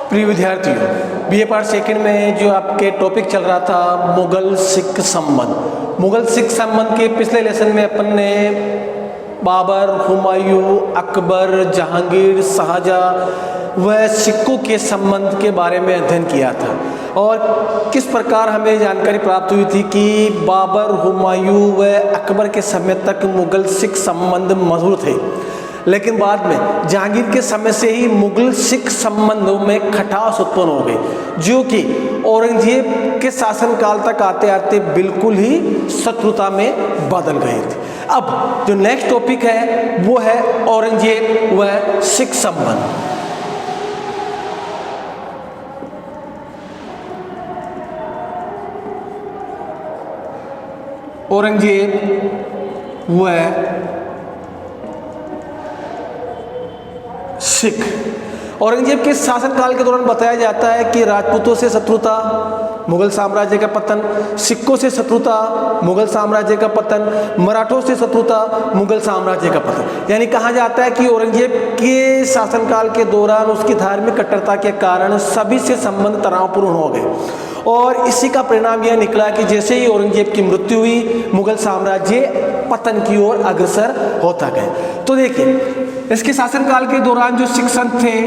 प्रिय विद्यार्थियों, BA part second में जो आपके टॉपिक चल रहा था मुगल सिख संबंध। मुगल सिख संबंध के पिछले लेसन में अपन ने बाबर, हुमायूं, अकबर, जहांगीर, शाहजहां व सिखों के संबंध के बारे में अध्ययन किया था और किस प्रकार हमें जानकारी प्राप्त हुई थी कि बाबर, हुमायूं व अकबर के समय तक मुगल सिख संबंध मधुर थे, लेकिन बाद में जहांगीर के समय से ही मुगल सिख संबंधों में खटास उत्पन्न हो गई, जो कि औरंगजेब के शासनकाल तक आते आते बिल्कुल ही शत्रुता में बदल गए थे। अब जो नेक्स्ट टॉपिक है वो है औरंगजेब व सिख संबंध। औरंगजेब व सिख। औरंगजेब के शासनकाल के दौरान बताया जाता है कि राजपूतों से शत्रुता, मुगल साम्राज्य का पतन, सिखों से शत्रुता, मुगल साम्राज्य का पतन, मराठों से शत्रुता, मुगल साम्राज्य का पतन। यानी कहा जाता है कि औरंगजेब के शासनकाल के दौरान उसकी धार्मिक कट्टरता के कारण सभी से संबंध तनावपूर्ण हो गए और इसी का परिणाम यह निकला कि जैसे ही औरंगजेब की मृत्यु हुई, मुगल साम्राज्य पतन की ओर अग्रसर होता गया। तो देखिए, इसके शासनकाल के दौरान जो सिख संत थे,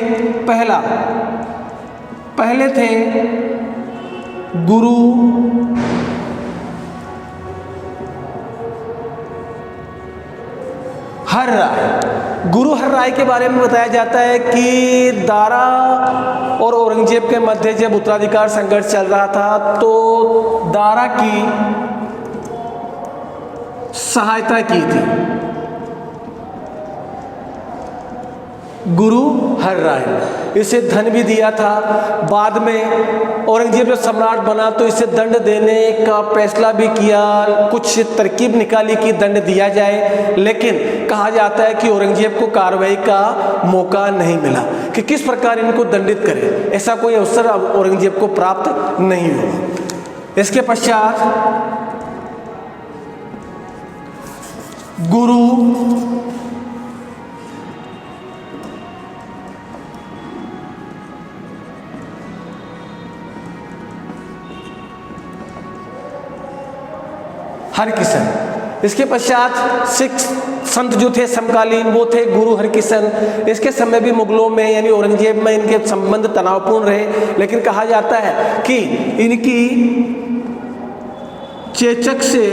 पहले थे गुरु हर राय। गुरु हर राय के बारे में बताया जाता है कि दारा और औरंगजेब के मध्य जब उत्तराधिकार संघर्ष चल रहा था तो दारा की सहायता की थी गुरु हर राय, इसे धन भी दिया था। बाद में औरंगजेब जब सम्राट बना तो इसे दंड देने का फैसला भी किया, कुछ तरकीब निकाली कि दंड दिया जाए, लेकिन कहा जाता है कि औरंगजेब को कार्रवाई का मौका नहीं मिला कि किस प्रकार इनको दंडित करें, ऐसा कोई अवसर औरंगजेब को प्राप्त नहीं हुआ। इसके पश्चात गुरु हरकिशन। इसके पश्चात सिख संत जो थे समकालीन, वो थे गुरु हरकिशन। इसके समय भी मुगलों में यानी औरंगजेब में इनके संबंध तनावपूर्ण रहे, लेकिन कहा जाता है कि इनकी चेचक से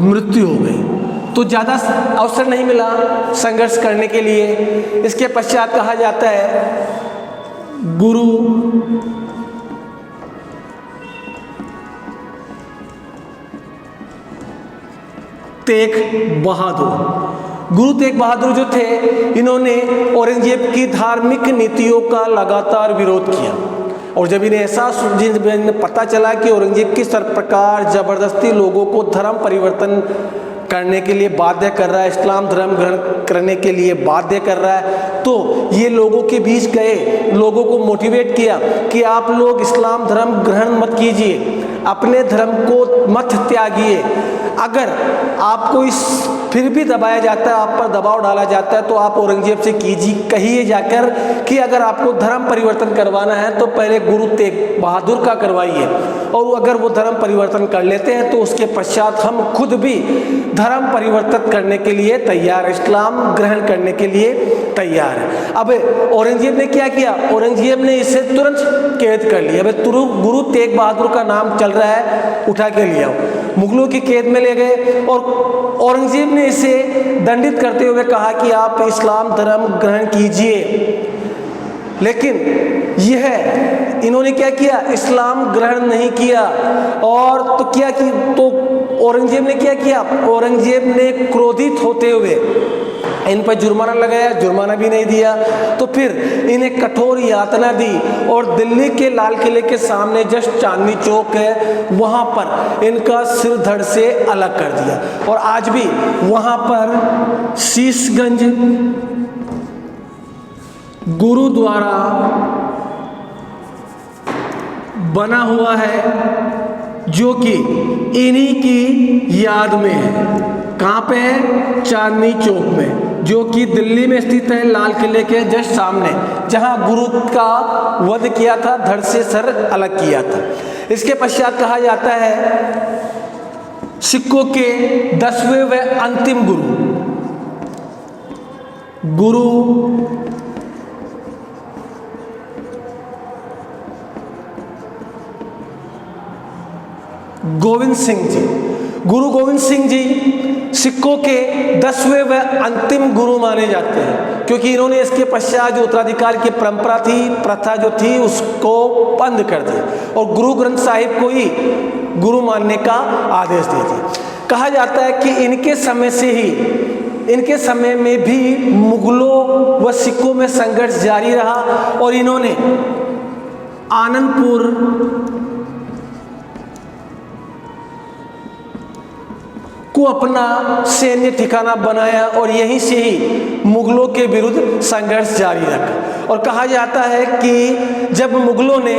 मृत्यु हो गई तो ज़्यादा अवसर नहीं मिला संघर्ष करने के लिए। इसके पश्चात कहा जाता है गुरु तेग बहादुर। गुरु तेग बहादुर जो थे, इन्होंने औरंगजेब की धार्मिक नीतियों का लगातार विरोध किया और जब इन्हें एहसास पता चला कि औरंगजेब किस प्रकार जबरदस्ती लोगों को धर्म परिवर्तन करने के लिए बाध्य कर रहा है, इस्लाम धर्म ग्रहण करने के लिए बाध्य कर रहा है, तो ये लोगों के बीच गए, लोगों को मोटिवेट किया कि आप लोग इस्लाम धर्म ग्रहण मत कीजिए, अपने धर्म को मत त्यागिए। अगर आपको इस फिर भी दबाया जाता है, आप पर दबाव डाला जाता है, तो आप औरंगजेब से कहिए जाकर कि अगर आपको धर्म परिवर्तन करवाना है तो पहले गुरु तेग बहादुर का करवाइए, और अगर वो धर्म परिवर्तन कर लेते हैं तो उसके पश्चात हम खुद भी धर्म परिवर्तन करने के लिए तैयार, इस्लाम ग्रहण करने के लिए तैयार है। अब औरंगजेब ने क्या किया, औरंगजेब ने इसे तुरंत कैद कर लिया। अब गुरु तेग बहादुर का नाम चल रहा है, उठा के लिया, मुगलों की कैद में ले गए और औरंगजेब ने इसे दंडित करते हुए कहा कि आप इस्लाम धर्म ग्रहण कीजिए, लेकिन यह इन्होंने क्या किया, इस्लाम ग्रहण नहीं किया। और तो क्या कि तो औरंगजेब ने क्या किया, औरंगजेब ने क्रोधित होते हुए इन पर जुर्माना लगाया, जुर्माना भी नहीं दिया, तो फिर इन्हें कठोर यातना दी और दिल्ली के लाल किले के सामने जस्ट चांदनी चौक है, वहाँ पर इनका सिर धड़ से अलग कर दिया। और आज भी वहाँ पर शीशगंज गुरुद्वारा बना हुआ है जो कि इन्हीं की याद में है। कहाँ पे है? चांदनी चौक में। जो कि दिल्ली में स्थित है, लाल किले के जस्ट सामने, जहां गुरु का वध किया था, धड़ से सर अलग किया था। इसके पश्चात कहा जाता है सिखों के 10वें व अंतिम गुरु गोविंद सिंह जी। गुरु गोविंद सिंह जी सिखों के 10वें व अंतिम गुरु माने जाते हैं, क्योंकि इन्होंने इसके पश्चात जो उत्तराधिकार की परंपरा थी, प्रथा जो थी, उसको बंद कर दिया और गुरु ग्रंथ साहिब को ही गुरु मानने का आदेश दे दिया। कहा जाता है कि इनके समय में भी मुगलों व सिखों में संघर्ष जारी रहा और इन्होंने आनंदपुर को अपना सैन्य ठिकाना बनाया और यहीं से ही मुगलों के विरुद्ध संघर्ष जारी रखा। और कहा जाता है कि जब मुगलों ने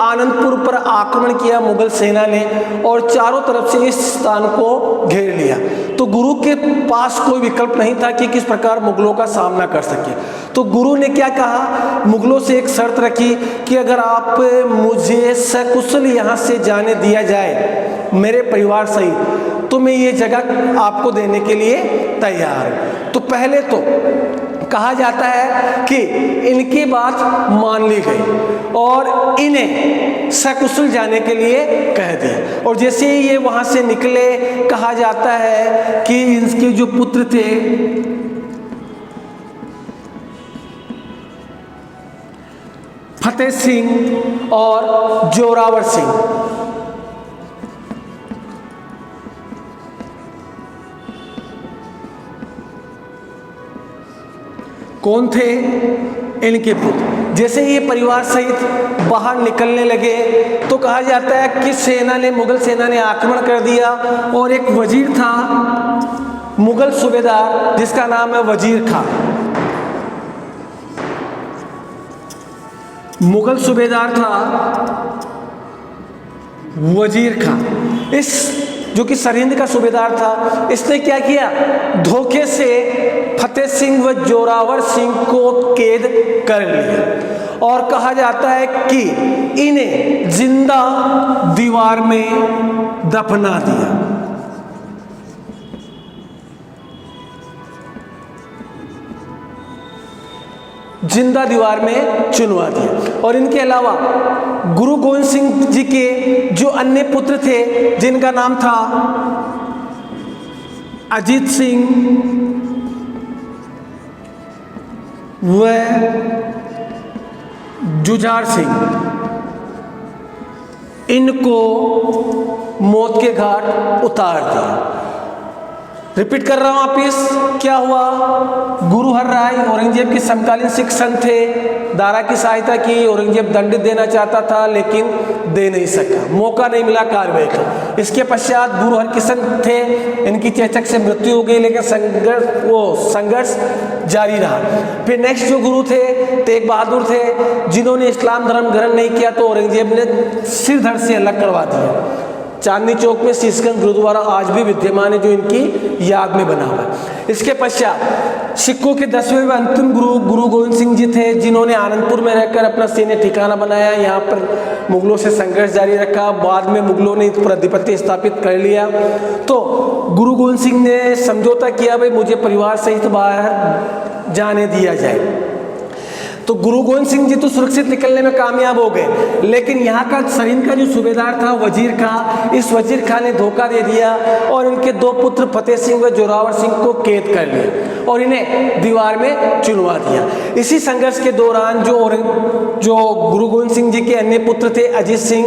आनंदपुर पर आक्रमण किया, मुगल सेना ने, और चारों तरफ से इस स्थान को घेर लिया, तो गुरु के पास कोई विकल्प नहीं था कि किस प्रकार मुगलों का सामना कर सके। तो गुरु ने क्या कहा, मुगलों से एक शर्त रखी कि अगर आप मुझे सकुशल यहाँ से जाने दिया जाए मेरे परिवार सहित, तो मैं ये जगह आपको देने के लिए तैयार हूँ। तो पहले तो कहा जाता है कि इनकी बात मान ली गई और इन्हें सकुशल जाने के लिए कह दिया। और जैसे ही ये वहाँ से निकले, कहा जाता है कि इनके जो पुत्र थे फतेह सिंह और जोरावर सिंह, कौन थे? इनके पुत्र। जैसे ये परिवार सहित बाहर निकलने लगे तो कहा जाता है कि मुगल सेना ने आक्रमण कर दिया और एक वजीर था, मुगल सूबेदार, जिसका नाम है वजीर खां। मुगल सूबेदार था वजीर खां। इस जो कि सरहिंद का सूबेदार था, इसने क्या किया, धोखे से फतेह सिंह व जोरावर सिंह को कैद कर लिया और कहा जाता है कि इन्हें जिंदा दीवार में दफना दिया। जिंदा दीवार में चुनवा दिया। और इनके अलावा गुरु गोविंद सिंह जी के जो अन्य पुत्र थे, जिनका नाम था अजीत सिंह व जुझार सिंह, इनको मौत के घाट उतार दिया। रिपीट कर रहा हूं वापिस, क्या हुआ, गुरु हर राय औरंगजेब के समकालीन सिख संत थे, दारा की सहायता की, औरंगजेब दंड देना चाहता था लेकिन दे नहीं सका, मौका नहीं मिला कार्रवाई का। इसके पश्चात गुरु हरकिशन थे, इनकी चेचक से मृत्यु हो गई, लेकिन संघर्ष जारी रहा। फिर नेक्स्ट जो गुरु थे तेग बहादुर थे, जिन्होंने इस्लाम धर्म ग्रहण नहीं किया तो औरंगजेब ने सिर धड़ से अलग करवा दिया। चांदनी चौक में शीशगंज गुरुद्वारा आज भी विद्यमान है, जो इनकी याद में बना हुआ है। इसके पश्चात सिखों के 10वें व अंतिम गुरु गोविंद सिंह जी थे, जिन्होंने आनंदपुर में रहकर अपना सैन्य ठिकाना बनाया, यहाँ पर मुगलों से संघर्ष जारी रखा। बाद में मुगलों ने इस पर अधिपत्य स्थापित कर लिया। तो गुरु गोविंद सिंह ने समझौता किया, भाई मुझे परिवार सहित बाहर जाने दिया जाए। तो गुरु गोविंद सिंह जी तो सुरक्षित निकलने में कामयाब हो गए, लेकिन यहाँ का सरहिंद का जो सूबेदार था वजीर खां, इस वजीर खां ने धोखा दे दिया और इनके दो पुत्र फतेह सिंह व जोरावर सिंह को कैद कर लिया और इन्हें दीवार में चुनवा दिया। इसी संघर्ष के दौरान जो गुरु गोविंद सिंह जी के अन्य पुत्र थे अजीत सिंह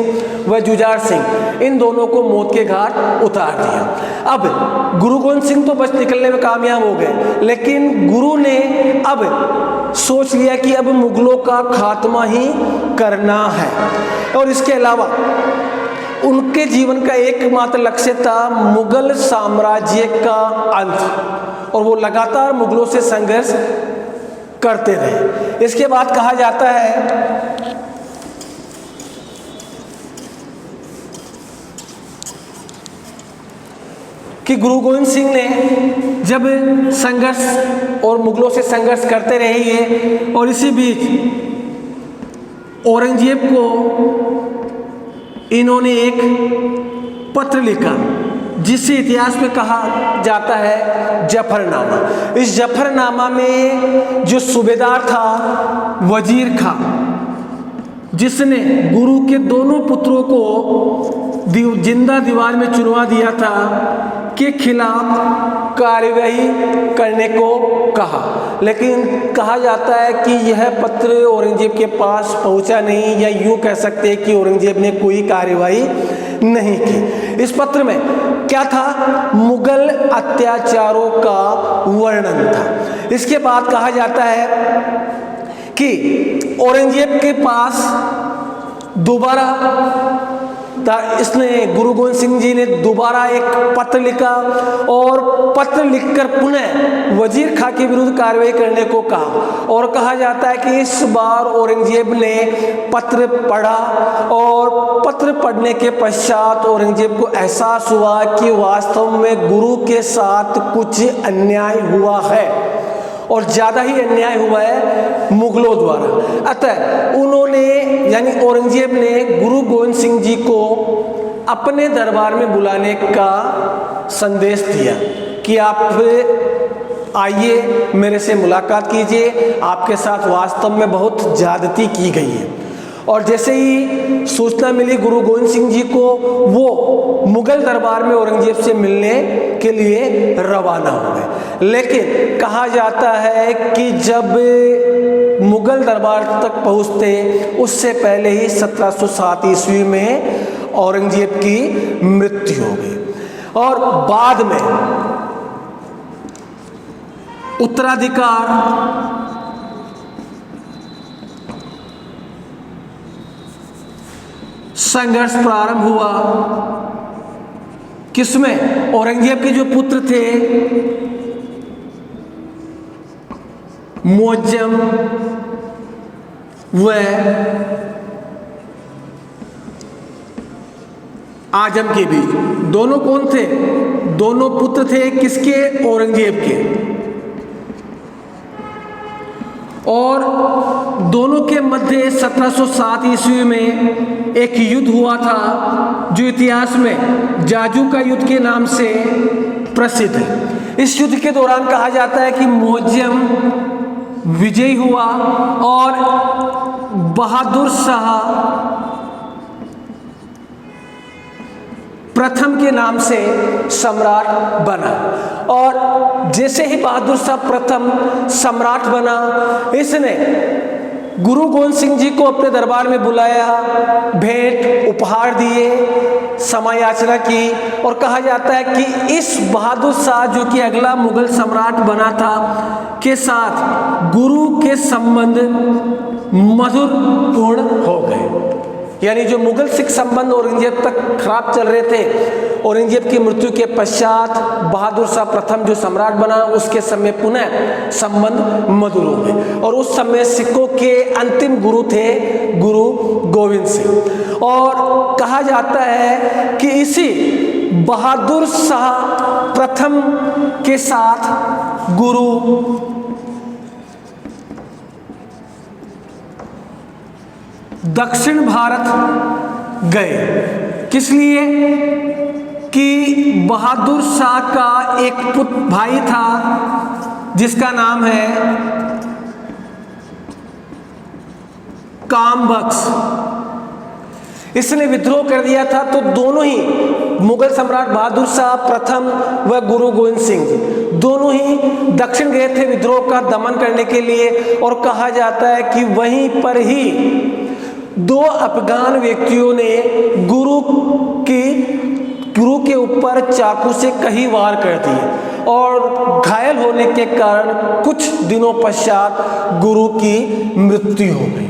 व जुझार सिंह, इन दोनों को मौत के घाट उतार दिया। अब गुरु गोविंद सिंह तो बच निकलने में कामयाब हो गए, लेकिन गुरु ने अब सोच लिया कि अब मुगलों का खात्मा ही करना है। और इसके अलावा उनके जीवन का एकमात्र लक्ष्य था मुगल साम्राज्य का अंत, और वो लगातार मुगलों से संघर्ष करते रहे। इसके बाद कहा जाता है कि गुरु गोविंद सिंह ने जब संघर्ष और मुगलों से संघर्ष करते रहे ये, और इसी बीच औरंगजेब को इन्होंने एक पत्र लिखा जिसे इतिहास में कहा जाता है जफरनामा। इस जफरनामा में जो सूबेदार था वजीर खां, जिसने गुरु के दोनों पुत्रों को जिंदा दीवार में चुनवा दिया था, के खिलाफ कार्यवाही करने को कहा। लेकिन कहा जाता है कि यह पत्र औरंगजेब के पास पहुंचा नहीं, या यूं कह सकते हैं कि औरंगजेब ने कोई कार्यवाही नहीं की। इस पत्र में क्या था? मुगल अत्याचारों का वर्णन था। इसके बाद कहा जाता है कि औरंगजेब के पास दोबारा इसने गुरु गोविंद सिंह जी ने दोबारा एक पत्र लिखा, और पत्र लिखकर पुनः वजीर खां के विरुद्ध कार्रवाई करने को कहा। और कहा जाता है कि इस बार औरंगजेब ने पत्र पढ़ा, और पत्र पढ़ने के पश्चात औरंगजेब को एहसास हुआ कि वास्तव में गुरु के साथ कुछ अन्याय हुआ है, और ज़्यादा ही अन्याय हुआ है मुगलों द्वारा। अतः उन्होंने यानी औरंगजेब ने गुरु गोविंद सिंह जी को अपने दरबार में बुलाने का संदेश दिया कि आप आइए, मेरे से मुलाकात कीजिए, आपके साथ वास्तव में बहुत ज्यादती की गई है। और जैसे ही सूचना मिली गुरु गोविंद सिंह जी को, वो मुगल दरबार में औरंगजेब से मिलने के लिए रवाना हो गए। लेकिन कहा जाता है कि जब मुगल दरबार तक पहुंचते उससे पहले ही 1707 ईस्वी में औरंगजेब की मृत्यु हो गई, और बाद में उत्तराधिकार संघर्ष प्रारंभ हुआ। किसमें? औरंगजेब के जो पुत्र थे मुअज्जम व आजम के बीच। दोनों कौन थे? दोनों पुत्र थे किसके? औरंगजेब के। और दोनों के मध्य 1707 ईस्वी में एक युद्ध हुआ था, जो इतिहास में जाजू का युद्ध के नाम से प्रसिद्ध है। इस युद्ध के दौरान कहा जाता है कि मुअज्जम विजयी हुआ और बहादुर शाह प्रथम के नाम से सम्राट बना। और जैसे ही बहादुर शाह प्रथम सम्राट बना, इसने गुरु गोविंद सिंह जी को अपने दरबार में बुलाया, भेंट उपहार दिए, समय याचना की। और कहा जाता है कि इस बहादुर शाह, जो कि अगला मुगल सम्राट बना था, के साथ गुरु के संबंध मधुरपूर्ण हो गए। यानी जो मुगल सिख संबंध औरंगजेब तक खराब चल रहे थे, औरंगजेब की मृत्यु के पश्चात बहादुर शाह प्रथम जो सम्राट बना, उसके समय पुनः संबंध मधुर हो गए। और उस समय सिखों के अंतिम गुरु थे गुरु गोविंद सिंह। और कहा जाता है कि इसी बहादुर शाह प्रथम के साथ गुरु दक्षिण भारत गए। किस लिए? कि बहादुर शाह का एक पुत्र भाई था जिसका नाम है कामबख्श। इसने विद्रोह कर दिया था। तो दोनों ही मुगल सम्राट बहादुर शाह प्रथम व गुरु गोविंद सिंह जी दोनों ही दक्षिण गए थे विद्रोह का दमन करने के लिए। और कहा जाता है कि वहीं पर ही दो अफगान व्यक्तियों ने गुरु के ऊपर चाकू से कई वार कर दिए, और घायल होने के कारण कुछ दिनों पश्चात गुरु की मृत्यु हो गई।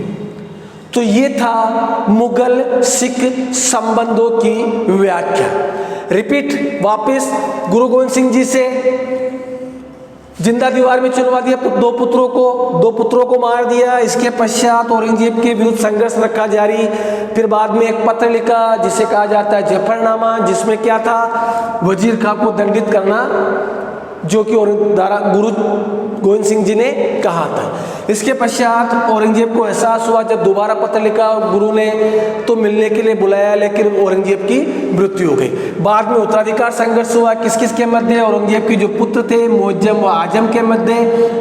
तो ये था मुगल सिख संबंधों की व्याख्या। रिपीट वापस, गुरु गोविंद सिंह जी से जिंदा दीवार में चुनवा दिया दो पुत्रों को मार दिया। इसके पश्चात औरंगजेब के विरुद्ध संघर्ष रखा जारी। फिर बाद में एक पत्र लिखा जिसे कहा जाता है जफरनामा, जिसमें क्या था, वजीर खां को दंडित करना, जो कि गुरु गोविंद सिंह जी ने कहा था। इसके पश्चात औरंगजेब को एहसास हुआ, जब दोबारा पत्र लिखा गुरु ने तो मिलने के लिए बुलाया, लेकिन औरंगजेब की मृत्यु हो गई। बाद में उत्तराधिकार संघर्ष हुआ, किस किस के मध्य, औरंगजेब के जो पुत्र थे मुअज्जम व आजम के मध्य।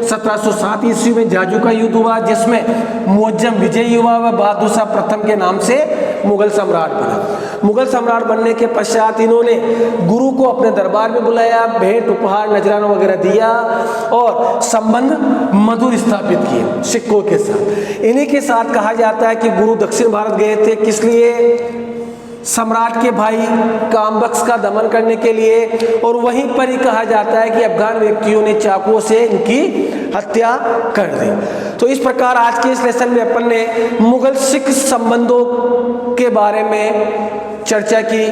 1707 ईस्वी में जाजू का युद्ध हुआ, जिसमें मुअज्जम विजयी हुआ व बहादुर शाह प्रथम के नाम से मुगल सम्राट बना। मुगल सम्राट बनने के पश्चात इन्होंने गुरु को अपने दरबार में बुलाया, भेंट उपहार नजराना वगैरह दिया और संबंध मधुर स्थापित किए सिखों के साथ। इन्हीं के साथ कहा जाता है कि गुरु दक्षिण भारत गए थे, किस लिए, सम्राट के भाई कामबख्श का दमन करने के लिए। और वहीं पर ही कहा जाता है कि अफगान व्यक्तियों ने चाकुओं से इनकी हत्या कर दी। तो इस प्रकार आज के इस लेसन में अपन ने मुगल सिख संबंधों के बारे में चर्चा की।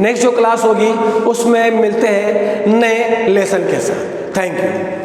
नेक्स्ट जो क्लास होगी उसमें मिलते हैं नए लेसन के साथ। Thank you.